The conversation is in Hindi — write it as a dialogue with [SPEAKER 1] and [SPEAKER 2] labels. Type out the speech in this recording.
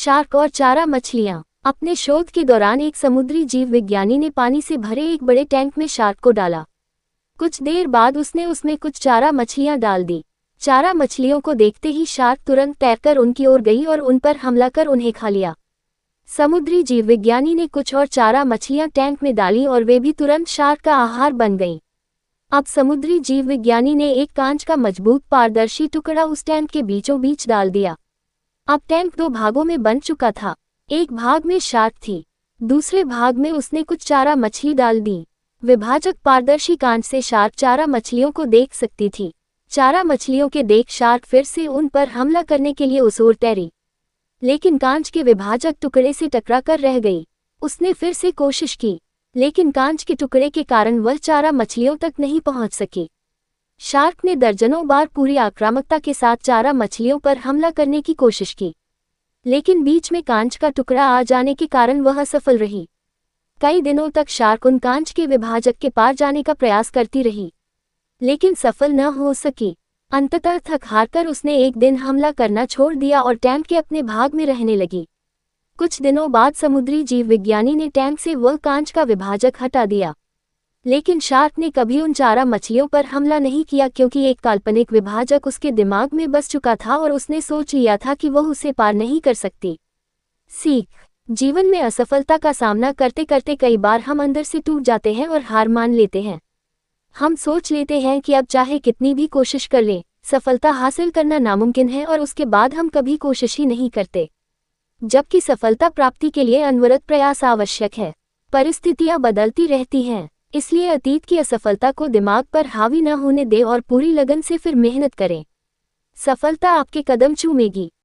[SPEAKER 1] शार्क और चारा मछलियां। अपने शोध के दौरान एक समुद्री जीव विज्ञानी ने पानी से भरे एक बड़े टैंक में शार्क को डाला। कुछ देर बाद उसने उसमें कुछ चारा मछलियां डाल दी। चारा मछलियों को देखते ही शार्क तुरंत तैरकर उनकी ओर गई और उन पर हमला कर उन्हें खा लिया। समुद्री जीव विज्ञानी ने कुछ और चारा मछलियां टैंक में डाली और वे भी तुरंत शार्क का आहार बन गईं। अब समुद्री जीव विज्ञानी ने एक कांच का मजबूत पारदर्शी टुकड़ा उस टैंक के बीचों बीच डाल दिया। अब टैंक दो भागों में बन चुका था। एक भाग में शार्क थी, दूसरे भाग में उसने कुछ चारा मछली डाल दी। विभाजक पारदर्शी कांच से शार्क चारा मछलियों को देख सकती थी। चारा मछलियों के देख शार्क फिर से उन पर हमला करने के लिए उस ओर तैरी, लेकिन कांच के विभाजक टुकड़े से टकराकर रह गई। उसने फिर से कोशिश की, लेकिन कांच के टुकड़े के कारण वह चारा मछलियों तक नहीं पहुंच सकी। शार्क ने दर्जनों बार पूरी आक्रामकता के साथ चारा मछलियों पर हमला करने की कोशिश की, लेकिन बीच में कांच का टुकड़ा आ जाने के कारण वह असफल रही। कई दिनों तक शार्क उन कांच के विभाजक के पार जाने का प्रयास करती रही, लेकिन सफल न हो सकी। अंततः थक हारकर उसने एक दिन हमला करना छोड़ दिया और टैंक के अपने भाग में रहने लगी। कुछ दिनों बाद समुद्री जीव विज्ञानी ने टैंक से वह कांच का विभाजक हटा दिया, लेकिन शार्क ने कभी उन चारा मछलियों पर हमला नहीं किया क्योंकि एक काल्पनिक विभाजक उसके दिमाग में बस चुका था और उसने सोच लिया था कि वह उसे पार नहीं कर सकती। सीख: जीवन में असफलता का सामना करते करते कई बार हम अंदर से टूट जाते हैं और हार मान लेते हैं। हम सोच लेते हैं कि अब चाहे कितनी भी कोशिश कर लें, सफलता हासिल करना नामुमकिन है और उसके बाद हम कभी कोशिश ही नहीं करते, जबकि सफलता प्राप्ति के लिए अनवरत प्रयास आवश्यक है। परिस्थितियां बदलती रहती हैं, इसलिए अतीत की असफलता को दिमाग पर हावी न होने दें और पूरी लगन से फिर मेहनत करें। सफलता आपके कदम चूमेगी।